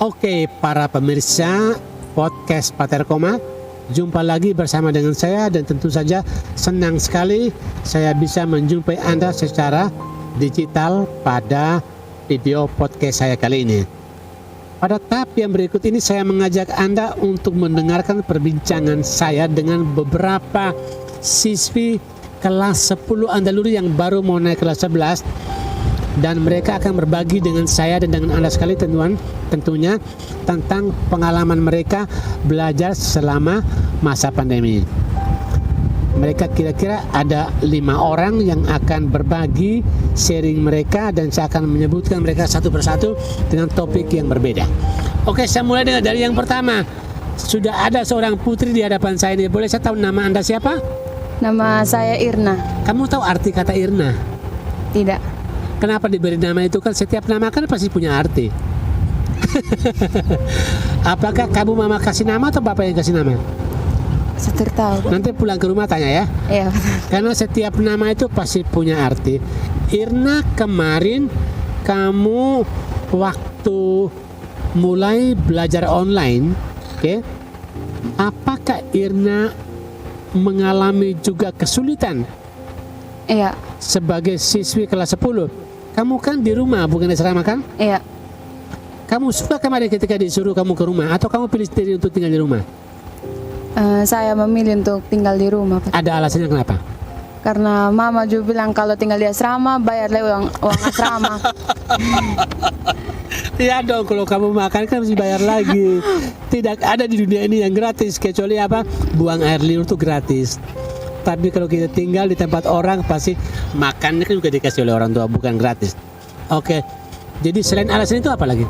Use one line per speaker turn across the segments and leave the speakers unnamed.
Oke, para pemirsa podcast Pater Koma, jumpa lagi bersama dengan saya dan tentu saja senang sekali saya bisa menjumpai Anda secara digital pada video podcast saya kali ini. Pada tahap yang berikut ini saya mengajak Anda untuk mendengarkan perbincangan saya dengan beberapa siswi kelas 10 Andaluri yang baru mau naik kelas 11, dan mereka akan berbagi dengan saya dan dengan Anda sekali tentunya tentang pengalaman mereka belajar selama masa pandemi. Mereka kira-kira ada 5 orang yang akan berbagi sharing mereka, dan saya akan menyebutkan mereka satu persatu dengan topik yang berbeda. Oke, saya mulai dari yang pertama. Sudah ada seorang putri di hadapan saya ini. Boleh saya tahu nama Anda siapa?
Nama saya Irna.
Kamu tahu arti kata Irna?
Tidak.
Kenapa diberi nama itu? Kan setiap nama kan pasti punya arti. Apakah kamu mama kasih nama atau bapak yang kasih nama?
Saya tahu.
Nanti pulang ke rumah tanya ya.
Iya.
Karena setiap nama itu pasti punya arti. Irna, kemarin kamu waktu mulai belajar online, oke? Apakah Irna mengalami juga kesulitan
Iya.
sebagai siswi kelas 10? Kamu kan di rumah, bukan di asrama kan?
Iya.
Kamu suka kemarin ketika disuruh kamu ke rumah, atau kamu pilih sendiri untuk tinggal di rumah?
Saya memilih untuk tinggal di rumah, Pak.
Ada alasannya kenapa?
Karena mama juga bilang kalau tinggal di asrama bayar uang asrama.
Iya dong, kalau kamu makan kan mesti bayar lagi. Tidak ada di dunia ini yang gratis, kecuali apa? Buang air liur itu gratis. Tapi kalau kita tinggal di tempat orang, pasti makannya kan juga dikasih oleh orang tua, bukan gratis. Oke, jadi selain alasan itu apa lagi?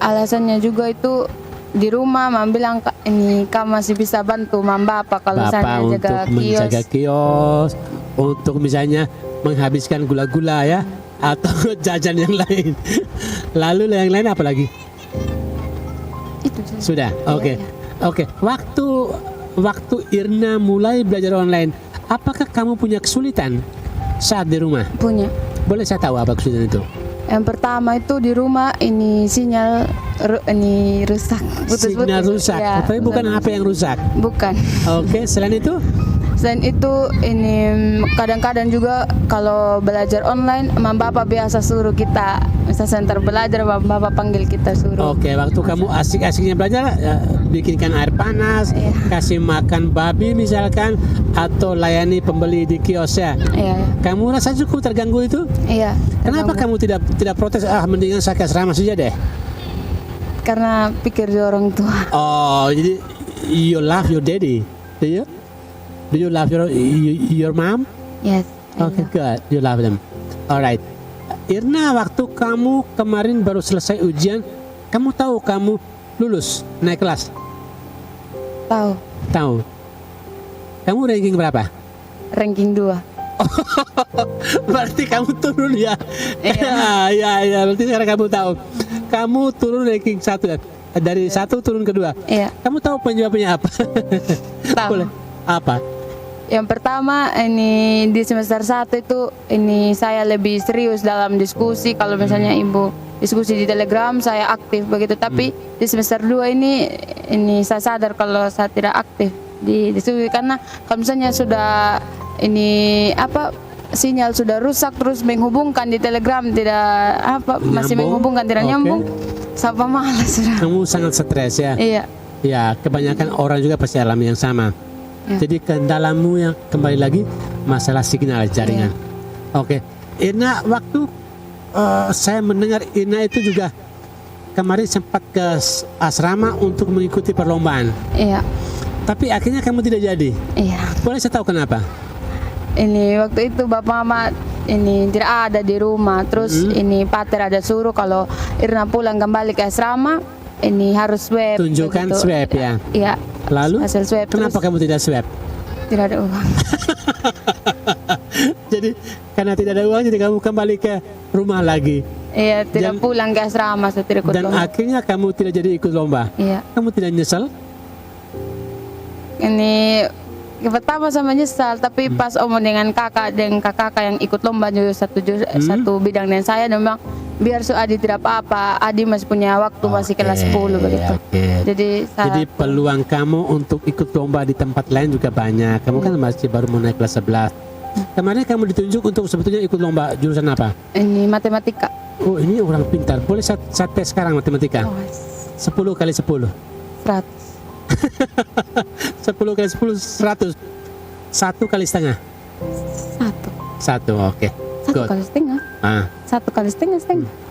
Alasannya juga itu di rumah mama bilang ini kamu masih bisa bantu mama bapak kalau misalnya
untuk
jaga
menjaga kios, untuk misalnya menghabiskan gula-gula ya, atau jajan yang lain. Lalu yang lain apa lagi?
Itu saja.
Sudah, oke.
Iya.
Oke, waktu Irna mulai belajar online, apakah kamu punya kesulitan saat di rumah?
Punya.
Boleh saya tahu apa kesulitan itu?
Yang pertama itu di rumah ini sinyal ini rusak, putus-putus.
Sinyal rusak,
Ya,
tapi bukan HP yang rusak.
Bukan.
Oke, selain itu?
Selain itu ini kadang-kadang juga kalau belajar online mama bapak biasa suruh kita misal center belajar mama bapak panggil kita suruh.
Oke, waktu kamu asik-asiknya belajar, bikinkan air panas,
Iya.
kasih makan babi misalkan, atau layani pembeli di kios ya.
Iya.
Kamu rasa cukup terganggu itu?
Iya.
Kenapa kamu tidak protes? Mendingan saya ke asrama saja deh.
Karena pikir di orang tua.
Oh, jadi you love your daddy, do you? Do you love your mom?
Yes.
Okay, good. You love them. Alright. Irna, waktu kamu kemarin baru selesai ujian, kamu tahu kamu lulus naik kelas?
Tahu.
Tahu. Kamu ranking berapa?
Ranking 2.
Berarti kamu turun ya?
Iya.
Ya. Berarti sekarang kamu tahu. Kamu turun ranking 1 ya? Dari 1 turun ke 2.
Iya.
Kamu tahu penyebabnya apa?
Tahu.
Boleh. Apa?
Yang pertama ini di semester 1 itu ini saya lebih serius dalam diskusi. Kalau misalnya ibu diskusi di Telegram saya aktif begitu. Tapi di semester 2 ini saya sadar kalau saya tidak aktif di diskusi karena kalau misalnya sudah ini apa sinyal sudah rusak terus menghubungkan di Telegram tidak apa masih
Nyambung.
menghubungkan tidak
Oke.
nyambung. Sampai malas sudah.
Kamu sangat stres ya?
Iya.
Ya, kebanyakan orang juga pasti alami yang sama.
Ya.
Jadi kendalamu yang kembali lagi masalah signal jaringan. Oke, Irna, waktu saya mendengar Irna itu juga kemarin sempat ke asrama untuk mengikuti perlombaan.
Iya.
Tapi akhirnya kamu tidak jadi.
Iya.
Boleh saya tahu kenapa?
Ini waktu itu bapak mama ini tidak ada di rumah. Terus ini pater ada suruh kalau Irna pulang kembali ke asrama ini harus swab.
Tunjukkan
begitu.
swab ya.
Iya.
Lalu
Hasil swab.
kenapa
Terus
kamu tidak swab?
tidak ada uang.
Jadi karena tidak ada uang, jadi kamu kembali ke rumah lagi.
Iya,
Dan-
tidak pulang ke asrama, saya tidak ikut
Dan
lomba.
akhirnya kamu tidak jadi ikut lomba.
Iya.
Kamu tidak nyesel?
Ini pertama sama nyesal, tapi pas omong dengan kakak yang ikut lomba juga satu bidang dengan saya, dia bilang biar Adi tidak apa-apa, Adi masih punya waktu, masih kelas 10 begitu. Jadi
peluang kamu untuk ikut lomba di tempat lain juga banyak. Kamu kan masih baru mau naik kelas 11. Kemarin kamu ditunjuk untuk sebetulnya ikut lomba jurusan apa?
Ini matematika.
Oh, ini orang pintar. Boleh saya tes sekarang matematika? 10 kali 10.
100.
10 kali 10 100. 1 kali setengah. 1, oke.
1 kali setengah. 1 kali setengah.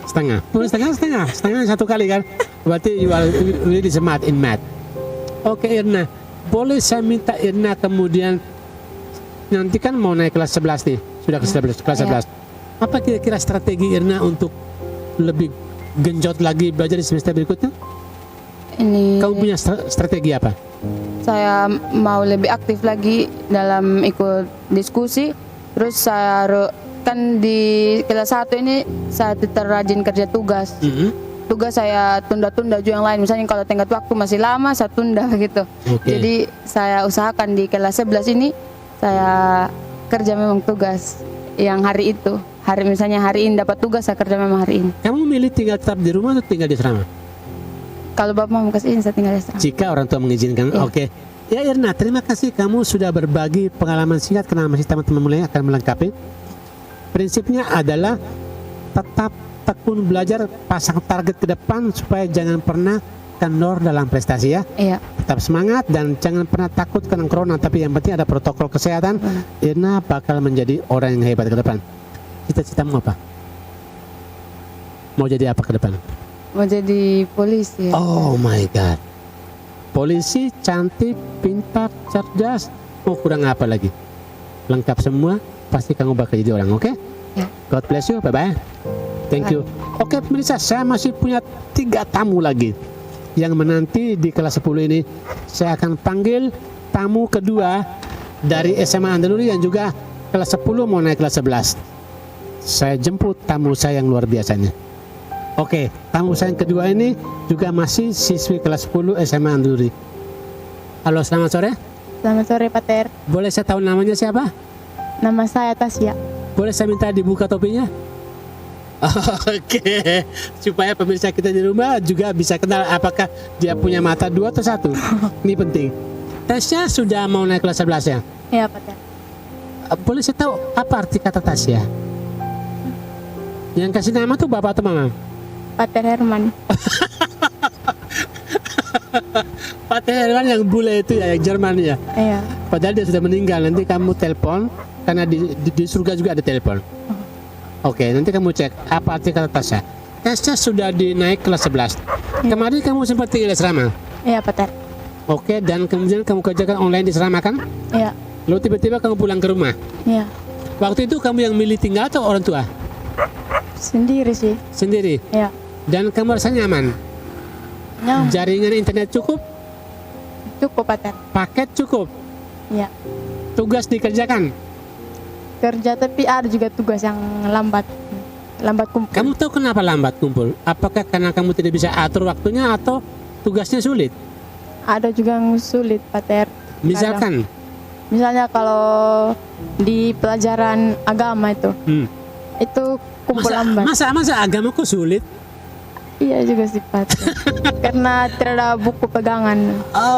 Setengah. Boleh setengah. Setengah 1 kali kan? Berarti you are really smart in math. Oke, Irna. Boleh saya minta Irna kemudian nanti kan mau naik kelas 11 nih. Sudah kelas 11. Apa kira-kira strategi Irna untuk lebih genjot lagi belajar di semester berikutnya? Kamu punya strategi apa?
Saya mau lebih aktif lagi dalam ikut diskusi. Terus saya kan di kelas 1 ini saya terrajin kerja tugas. Tugas saya tunda-tunda juga yang lain. Misalnya kalau tenggat waktu masih lama, saya tunda gitu. Jadi saya usahakan di kelas 11 ini saya kerja memang tugas yang hari itu. Misalnya hari ini dapat tugas, saya kerja memang hari ini.
Kamu milih tinggal tetap di rumah atau tinggal di asrama?
Kalau bapak mau kasih izin, saya tinggal di asrama.
Jika orang tua mengizinkan, oke. Ya Irna, terima kasih kamu sudah berbagi pengalaman singkat karena masih teman-teman mulai akan melengkapi. Prinsipnya adalah tetap tekun belajar, pasang target ke depan supaya jangan pernah kendor dalam prestasi ya.
Iya.
Tetap semangat dan jangan pernah takut kena corona, tapi yang penting ada protokol kesehatan. Irna bakal menjadi orang yang hebat ke depan. Cita-citamu apa? Mau jadi apa ke depan?
Mau jadi polisi.
Oh my god. Polisi, cantik, pintar, cerdas. Mau kurang apa lagi? Lengkap semua, pasti kamu bakal jadi orang, oke?
Ya.
God bless you, bye-bye. Thank you. Oke pemirsa, saya masih punya 3 tamu lagi yang menanti di kelas 10 ini. Saya akan panggil tamu kedua dari SMA Andaluri yang juga kelas 10 mau naik kelas 11. Saya jemput tamu saya yang luar biasanya. Oke, tamu saya yang kedua ini juga masih siswi kelas 10 SMA Andaluri. Halo, selamat sore.
Selamat sore, Pater.
Boleh saya tahu namanya siapa?
Nama saya Tasya.
Boleh saya minta dibuka topinya? Oke, supaya pemirsa kita di rumah juga bisa kenal apakah dia punya mata 2 atau 1. Ini penting. Tasya sudah mau naik kelas 11 ya?
Iya, Pater.
Boleh saya tahu apa arti kata Tasya? Yang kasih nama tuh bapak atau mama?
Pater Herman.
Pater Herman yang bule itu ya, yang Jerman ya?
Iya.
Padahal dia sudah meninggal. Nanti kamu telepon, karena di surga juga ada telepon. Oke, nanti kamu cek apa arti kata Tasya. Tasya sudah dinaik kelas 11. Kemarin kamu sempat tinggal di asrama?
Iya, Pater.
Oke, dan kemudian kamu kerjakan online di asrama kan?
Iya.
Lalu tiba-tiba kamu pulang ke rumah.
Iya.
Waktu itu kamu yang milih tinggal atau orang tua?
Sendiri sih.
Sendiri?
Iya.
Dan kamu rasa nyaman?
Nyaman.
Jaringan internet cukup?
Cukup, Pater.
Paket cukup?
Iya.
Tugas dikerjakan?
Kerja tapi ada juga tugas yang lambat kumpul.
Kamu tahu kenapa lambat kumpul? Apakah karena kamu tidak bisa atur waktunya atau tugasnya sulit?
Ada juga yang sulit, Pater.
Misalkan?
Misalnya kalau di pelajaran agama itu kumpul lambat.
Masa agama kok sulit?
Iya juga sih, Pater. Karena tidak ada buku pegangan.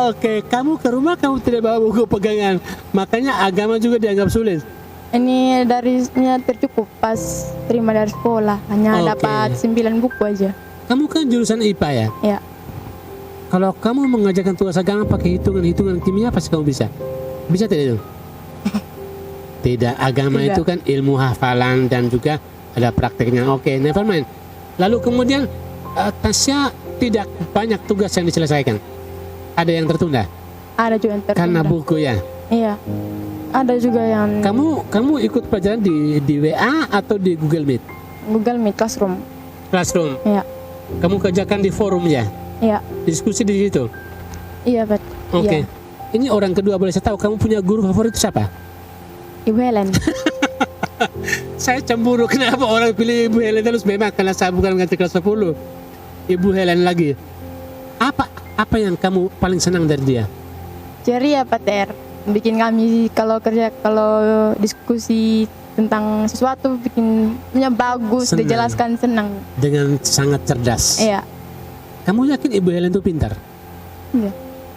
Oke, kamu ke rumah kamu tidak bawa buku pegangan, makanya agama juga dianggap sulit.
Ini darinya tercukup pas terima dari sekolah, hanya dapat 9 buku aja.
Kamu kan jurusan IPA ya?
Iya.
Kalau kamu mengajarkan tugas agama pakai hitungan kimia pasti kamu bisa. Bisa tidak itu? Tidak, agama
Tidak.
itu kan ilmu hafalan dan juga ada prakteknya. Oke, never mind. Lalu kemudian Tasya tidak banyak tugas yang diselesaikan. Ada yang tertunda?
Ada juga yang tertunda.
Karena buku ya?
Iya. Ada juga yang
Kamu ikut pelajaran di WA atau di Google Meet?
Google Meet Classroom.
Classroom.
Iya.
Kamu kerjakan di forum ya?
Iya.
Diskusi di situ?
Iya, Bet.
Oke.
Iya.
Ini orang kedua, boleh saya tahu kamu punya guru favorit siapa?
Ibu Helen.
Saya cemburu kenapa orang pilih Ibu Helen terus, memang karena saya bukan ngajar kelas 10. Ibu Helen lagi. Apa yang kamu paling senang dari dia?
Ceria, Pater. bikin kami kalau diskusi tentang sesuatu bikinnya bagus,
Senang.
dijelaskan senang.
Dengan sangat cerdas.
Iya.
Kamu yakin Ibu Helen itu pintar?
Iya.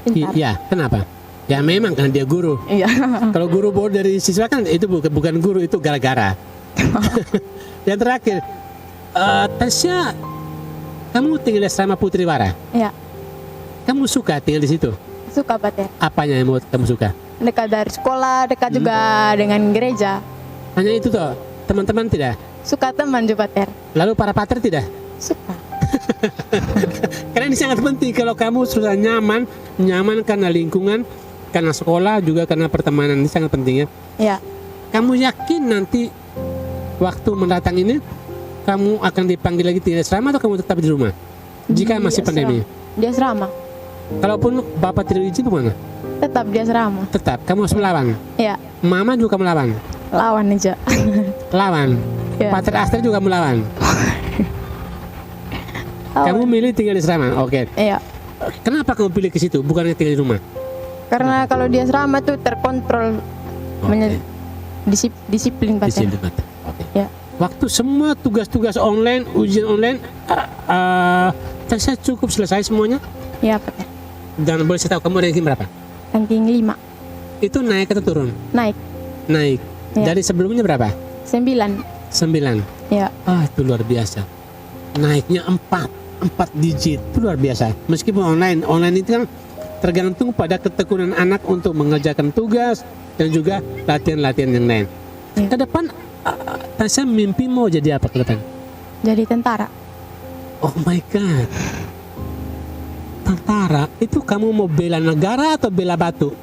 Pintar.
Iya, kenapa? Ya memang karena dia guru.
Iya.
Kalau guru bodoh dari siswa kan itu bukan guru, itu gara-gara. Yang terakhir, Tasya, kamu tinggal di asrama Putriwara.
Iya.
Kamu suka tinggal di situ?
Suka Pater.
Apanya yang kamu suka?
Dekat dari sekolah, dekat juga dengan gereja.
Hanya itu toh, teman-teman tidak?
Suka teman juga Pater.
Lalu para pater tidak?
Suka.
Karena ini sangat penting kalau kamu sudah nyaman karena lingkungan, karena sekolah, juga karena pertemanan, ini sangat penting ya.
Iya.
Kamu yakin nanti waktu mendatang ini kamu akan dipanggil lagi tinggal di asrama atau kamu tetap di rumah? Jika masih pandemi.
Di asrama.
Kalaupun Bapak tidak izin kemana?
Tetap di asrama.
Tetap, kamu harus melawan.
Iya.
Mama juga melawan.
Lawan aja.
Lawan.
Iya.
Pater Aster juga melawan. Kamu milih tinggal di asrama, oke.
Iya.
Kenapa kamu pilih ke situ, bukannya tinggal di rumah?
Karena kalau di asrama tuh terkontrol, disiplin
Di
Pater.
sini, Pater. Oke.
Ya.
Waktu semua tugas-tugas online, ujian online, saya cukup selesai semuanya.
Iya Pater.
Dan boleh saya tahu kamu ranking berapa?
Ranking 5.
Itu naik atau turun?
Naik.
Naik.
Ya.
Dari sebelumnya berapa?
9.
9.
Ya.
Itu luar biasa. Naiknya 4 digit, itu luar biasa. Meskipun online itu kan tergantung pada ketekunan anak untuk mengerjakan tugas dan juga latihan-latihan yang lain.
Ya.
Ke depan, Tasya mimpi mau jadi apa ke depan?
Jadi tentara.
Oh my God. Tentara, itu kamu mau bela negara atau bela batu?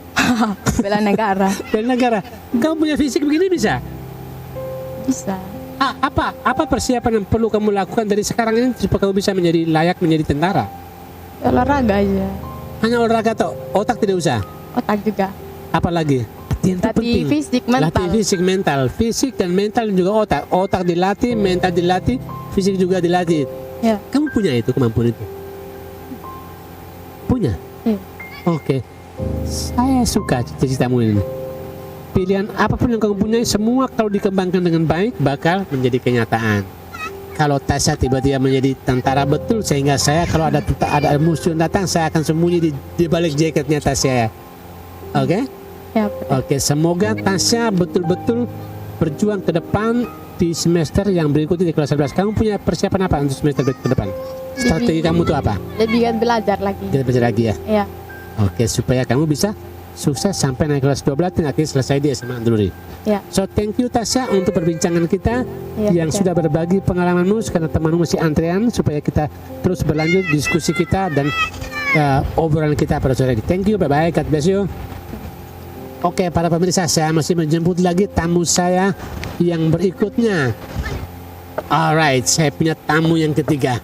Bela negara.
Bela negara. Kamu punya fisik begini bisa?
Bisa.
Apa persiapan yang perlu kamu lakukan dari sekarang ini supaya kamu bisa menjadi layak menjadi tentara?
Olahraga aja.
Hanya olahraga atau otak tidak usah?
Otak juga.
Apalagi? Latihan itu
Latih
penting.
fisik, mental.
Latih fisik, mental. Fisik dan mental dan juga otak. Otak dilatih, mental dilatih, fisik juga dilatih.
Ya.
Kamu punya itu, kemampuan itu? Punya?
Iya.
Oke. Saya suka cita-citamu ini. Pilihan apapun yang kamu punya, semua kalau dikembangkan dengan baik bakal menjadi kenyataan. Kalau Tasya tiba-tiba menjadi tentara betul, sehingga saya kalau ada musuh yang datang, saya akan sembunyi di balik jaketnya Tasya. Oke?
Ya, Pater.
Oke, semoga Tasya betul-betul berjuang ke depan di semester yang berikutnya di kelas 11. Kamu punya persiapan apa untuk semester ke depan? Strategi kamu tuh apa?
Lebih giat belajar lagi.
Kita belajar lagi ya.
Iya.
Oke, supaya kamu bisa sukses sampai naik kelas 12 dan akhirnya selesai di SMA Andaluri.
Ya.
So thank you Tasya untuk perbincangan kita
Ya,
yang
Pater.
sudah berbagi pengalamanmu karena temanmu masih antrean supaya kita terus berlanjut diskusi kita dan obrolan kita pada sore ini. Thank you, bye bye, God bless you. Oke, para pemirsa, saya masih menjemput lagi tamu saya yang berikutnya. Alright, saya punya tamu yang ketiga.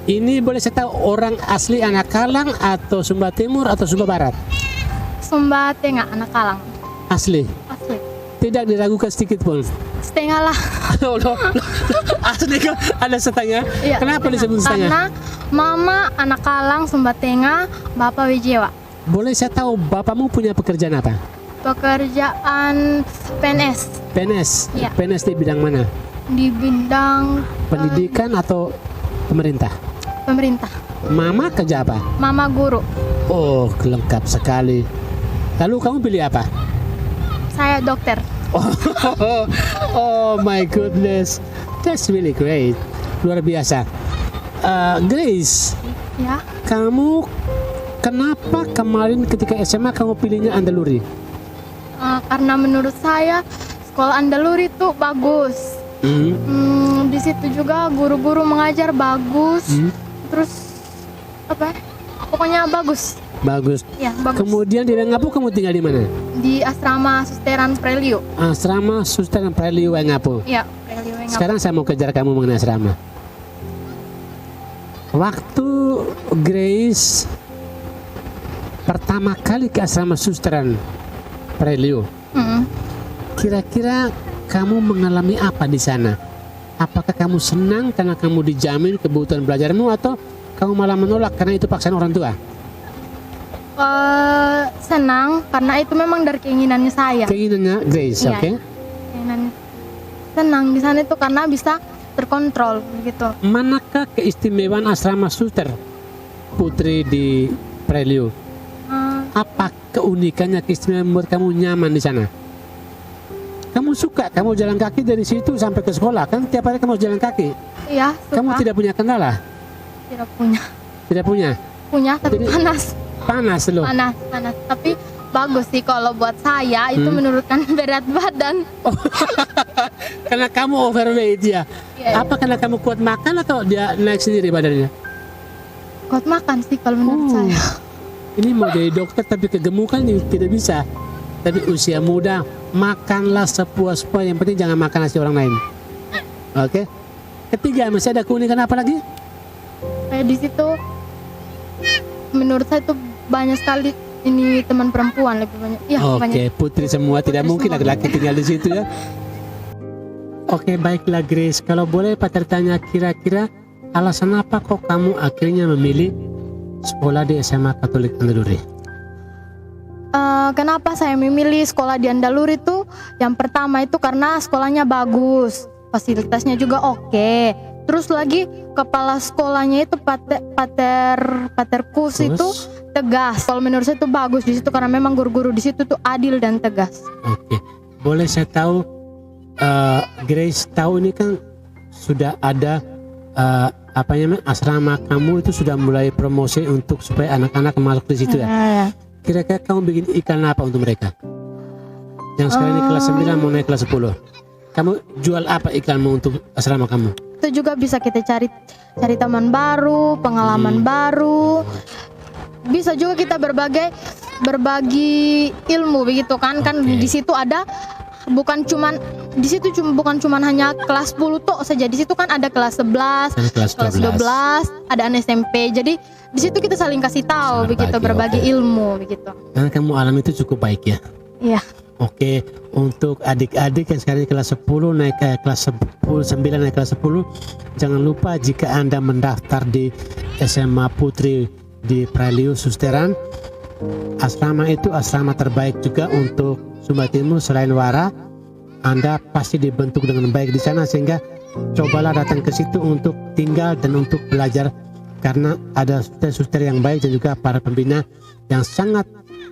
Ini boleh saya tahu orang asli Anak Kalang atau Sumba Timur atau Sumba Barat?
Sumba Tengah, Anak Kalang.
Asli.
Asli.
Tidak diragukan sedikit pun.
Setengah lah.
Loh, asli kok ada setengah.
Iya,
Kenapa disebut setengah?
Karena mama Anak Kalang, Sumba Tengah, bapak Wijewa.
Boleh saya tahu bapakmu punya pekerjaan apa?
Pekerjaan PNS
PNS.
Iya.
PNS di bidang mana?
di bidang
Pendidikan atau pemerintah?
pemerintah.
Mama kerja apa?
Mama guru.
Oh, lengkap sekali. Lalu kamu pilih apa?
Saya dokter.
Oh my goodness, that's really great, luar biasa. Grace,
Ya.
kamu kenapa kemarin ketika SMA kamu pilihnya Andaluri?
Karena menurut saya sekolah Andaluri itu bagus. Di situ juga guru-guru mengajar bagus. Terus apa? Pokoknya bagus.
Bagus.
Ya, bagus.
Kemudian di Wengapu kamu tinggal di mana?
Di asrama Susteran Prelio.
Asrama Suster Prelio Wengapu.
Ya, Prelio Wengapu.
Sekarang saya mau kejar kamu mengenai asrama. Waktu Grace pertama kali ke asrama Susteran Prelio, kira-kira kamu mengalami apa di sana? Apakah kamu senang karena kamu dijamin kebutuhan belajarmu atau kamu malah menolak karena itu paksaan orang tua?
Senang karena itu memang dari keinginannya saya.
Keinginannya Grace,
Iya.
oke?
Keinginan senang di sana itu karena bisa terkontrol gitu.
Manakah keistimewaan asrama suster Putri di Prelio? Apa keunikannya, keistimewaan membuat kamu nyaman di sana? Kamu suka, kamu jalan kaki dari situ sampai ke sekolah, kan tiap hari kamu jalan kaki.
Iya, suka.
Kamu tidak punya kendala?
Tidak punya.
Tidak punya?
Punya tapi
Jadi-
panas.
Panas loh.
Panas. Tapi bagus sih kalau buat saya itu menurunkan berat badan.
Karena kamu overweight ya.
Iya.
Apa karena kamu kuat makan atau dia naik sendiri badannya?
Kuat makan sih kalau menurut saya.
Ini mau jadi dokter tapi kegemukan tidak bisa. Tapi usia muda, makanlah sepuas-puas. Yang penting jangan makan nasi orang lain. Oke. Ketiga, masih ada keunikan apa lagi?
Kayak di situ menurut saya itu banyak sekali ini teman perempuan lebih banyak. Iya,
Oke,
banyak.
putri semua, tidak
Putri
mungkin
semua.
laki-laki tinggal di situ ya. Oke, baiklah Grace. Kalau boleh Pater tanya, kira-kira alasan apa kok kamu akhirnya memilih sekolah di SMA Katolik Andaluri?
Kenapa saya memilih sekolah di Andaluri itu? Yang pertama itu karena sekolahnya bagus, fasilitasnya juga oke. Terus lagi kepala sekolahnya itu Pater Kus itu
Terus?
tegas. Kalau menurut saya itu bagus di situ karena memang guru-guru di situ tuh adil dan tegas.
Oke, boleh saya tahu, Grace tahu ini kan sudah ada apa namanya, asrama kamu itu sudah mulai promosi untuk supaya anak-anak masuk di situ ya.
Nah,
Kira-kira kamu bikin iklan apa untuk mereka? Yang sekarang ini kelas 9 mau naik kelas 10. Kamu jual apa iklanmu untuk asrama kamu?
itu juga bisa kita cari teman baru, pengalaman baru. Bisa juga kita berbagi ilmu begitu kan. Kan
Oke.
di situ ada bukan cuman hanya kelas 10 toh saja. Di situ kan ada kelas 11,
Ada kelas
kelas 12, ada anak SMP. Jadi di situ kita saling kasih tahu
Saling
begitu,
bagi,
berbagi
oke.
ilmu begitu.
Karena kamu alam itu cukup baik ya.
Iya.
Oke, untuk adik-adik yang sekarang di kelas 10 naik ke kelas 9 naik kelas 10, jangan lupa jika Anda mendaftar di SMA Putri di Prelio Susteran, asrama itu asrama terbaik juga untuk Sumba Timur selain Wara. Anda pasti dibentuk dengan baik di sana, sehingga cobalah datang ke situ untuk tinggal dan untuk belajar, karena ada suster-suster yang baik dan juga para pembina yang sangat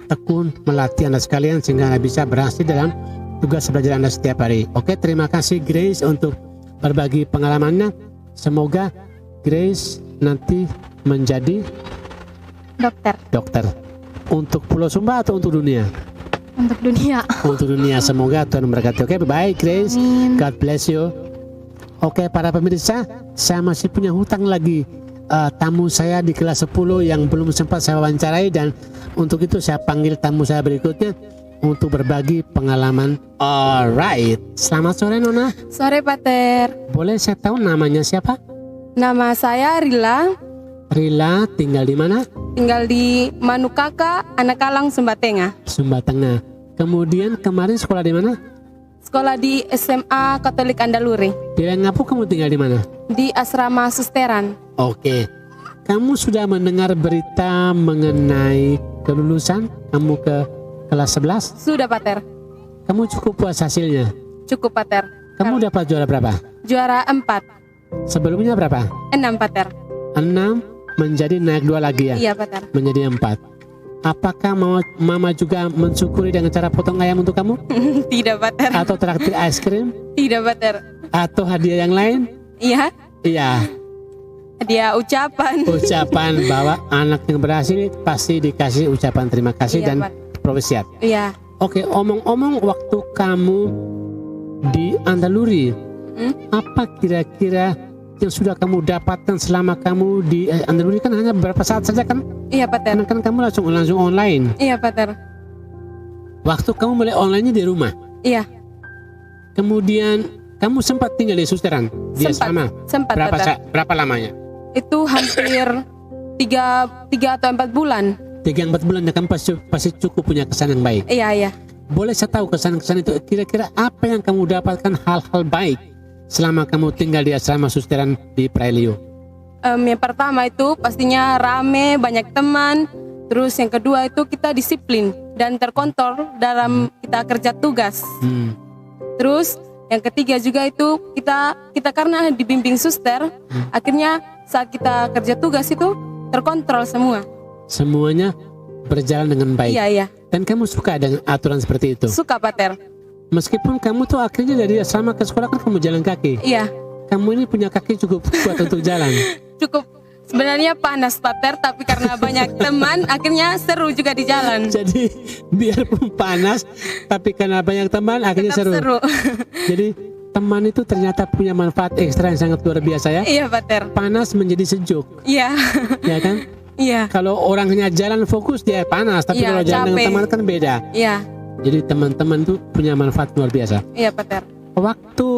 tekun melatih Anda sekalian sehingga Anda bisa berhasil dalam tugas belajar Anda setiap hari. Oke, terima kasih Grace untuk berbagi pengalamannya. Semoga Grace nanti menjadi dokter untuk Pulau Sumba atau untuk dunia?
Untuk dunia.
Untuk dunia. Semoga Tuhan memberkati. Oke, bye Grace.
Amin.
God bless you. Oke, para pemirsa, saya masih punya hutang lagi tamu saya di kelas 10 yang belum sempat saya wawancarai, dan untuk itu saya panggil tamu saya berikutnya untuk berbagi pengalaman. Alright, selamat sore Nona.
Sore Pater,
Boleh saya tahu namanya siapa?
nama saya Rila,
Rila, tinggal di mana?
tinggal di Manukaka, Anakalang, Sumba Tengah.
Sumba Tengah. Kemudian kemarin sekolah di mana?
Sekolah di SMA Katolik Andaluri,
Di Lengapu kamu tinggal di mana?
di Asrama Susteran.
Oke. Kamu sudah mendengar berita mengenai kelulusan kamu ke kelas 11?
Sudah Pater,
Kamu cukup puas hasilnya?
cukup Pater.
Kamu dapat juara berapa?
Juara 4,
Sebelumnya berapa?
6 Pater.
6 menjadi naik 2 lagi ya?
Iya Pater.
Menjadi 4. Apakah mama juga mensyukuri dengan cara potong ayam untuk kamu?
Tidak Pater,
Atau traktir es krim?
tidak Pater.
Atau hadiah yang lain?
Iya,
Iya,
dia ucapan.
ucapan bahwa anak yang berhasil pasti dikasih ucapan terima kasih
Iya,
dan
Pak.
profesiat.
Iya.
Oke, omong-omong waktu kamu di Andaluri, apa kira-kira yang sudah kamu dapatkan selama kamu di Andaluri? Kan hanya beberapa saat saja kan?
Iya Pater.
Karena kan kamu langsung online.
Iya Pater.
Waktu kamu mulai online-nya di rumah.
Iya,
Kemudian kamu sempat tinggal di Susteran di asrama.
sempat Pater.
Berapa lamanya?
Itu hampir 3 atau 4 bulan.
3-4 bulan ya, kamu pasti cukup punya kesan yang baik.
Iya, iya.
Boleh saya tahu kesan-kesan itu kira-kira apa yang kamu dapatkan hal-hal baik selama kamu tinggal di asrama Susteran di Prelio?
Yang pertama itu pastinya rame, banyak teman. Terus yang kedua itu kita disiplin dan terkontrol dalam kita kerja tugas. Terus yang ketiga juga itu kita karena dibimbing suster, akhirnya saat kita kerja tugas itu terkontrol semua.
Semuanya berjalan dengan baik.
Iya.
Dan kamu suka dengan aturan seperti itu?
Suka Pater.
Meskipun kamu tuh akhirnya dari asrama ke sekolah kan kamu jalan kaki.
Iya.
Kamu ini punya kaki cukup kuat untuk jalan.
Cukup sebenarnya panas Pater, tapi karena banyak teman akhirnya seru juga di jalan.
Jadi biarpun panas, tapi karena banyak teman akhirnya
Tetap seru.
Jadi teman itu ternyata punya manfaat ekstra yang sangat luar biasa ya.
Iya Pater.
Panas menjadi sejuk,
Iya.
ya kan?
Iya.
Kalau orang hanya jalan fokus dia panas, tapi
Iya,
kalau jalan dengan
capek.
teman kan beda.
Iya.
Jadi teman-teman itu punya manfaat luar biasa.
Iya Pater.
Waktu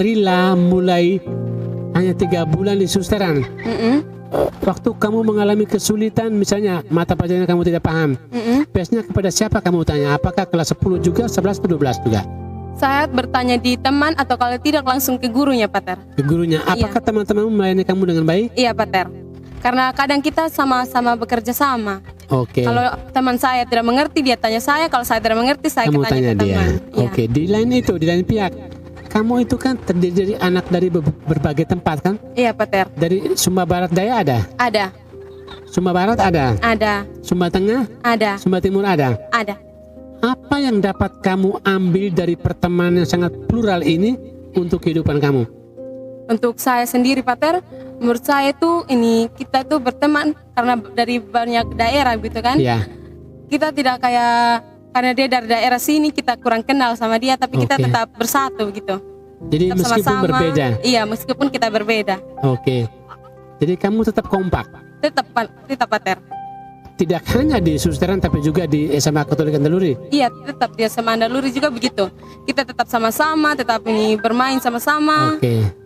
Rila mulai hanya 3 bulan di susteran, waktu kamu mengalami kesulitan misalnya mata pelajaran kamu tidak paham, biasanya kepada siapa kamu tanya? Apakah kelas 10 juga, 11 atau 12 juga?
Saya bertanya di teman atau kalau tidak langsung ke gurunya Pater.
Ke gurunya. Apakah teman-teman melayani kamu dengan baik?
Iya Pater. Karena kadang kita sama-sama bekerja sama.
Oke.
Kalau teman saya tidak mengerti, dia tanya saya. Kalau saya tidak mengerti, saya
Kamu
tanya
tanya
ke
dia.
teman. Iya.
Oke. Di lain pihak, kamu itu kan terdiri dari anak dari berbagai tempat kan?
Iya Pater.
Dari Sumba Barat Daya ada,
Ada.
Sumba Barat ada,
Ada.
Sumba Tengah,
Ada.
Sumba Timur ada.
Ada.
Apa yang dapat kamu ambil dari pertemanan yang sangat plural ini untuk kehidupan kamu?
Untuk saya sendiri Pater, menurut saya itu kita tuh berteman karena dari banyak daerah gitu kan.
Ya.
Kita tidak kayak karena dia dari daerah sini kita kurang kenal sama dia, tapi kita
Oke.
tetap bersatu gitu.
Jadi
Tetap
meskipun
sama-sama.
berbeda.
Iya, meskipun kita berbeda.
Oke. Jadi kamu tetap kompak.
Tetap Pater.
Tidak hanya di susteran tapi juga di SMA Katolik Andaluri.
Iya, tetap dia sama Andaluri juga begitu. Kita tetap sama-sama, tetap bermain sama-sama.
Oke.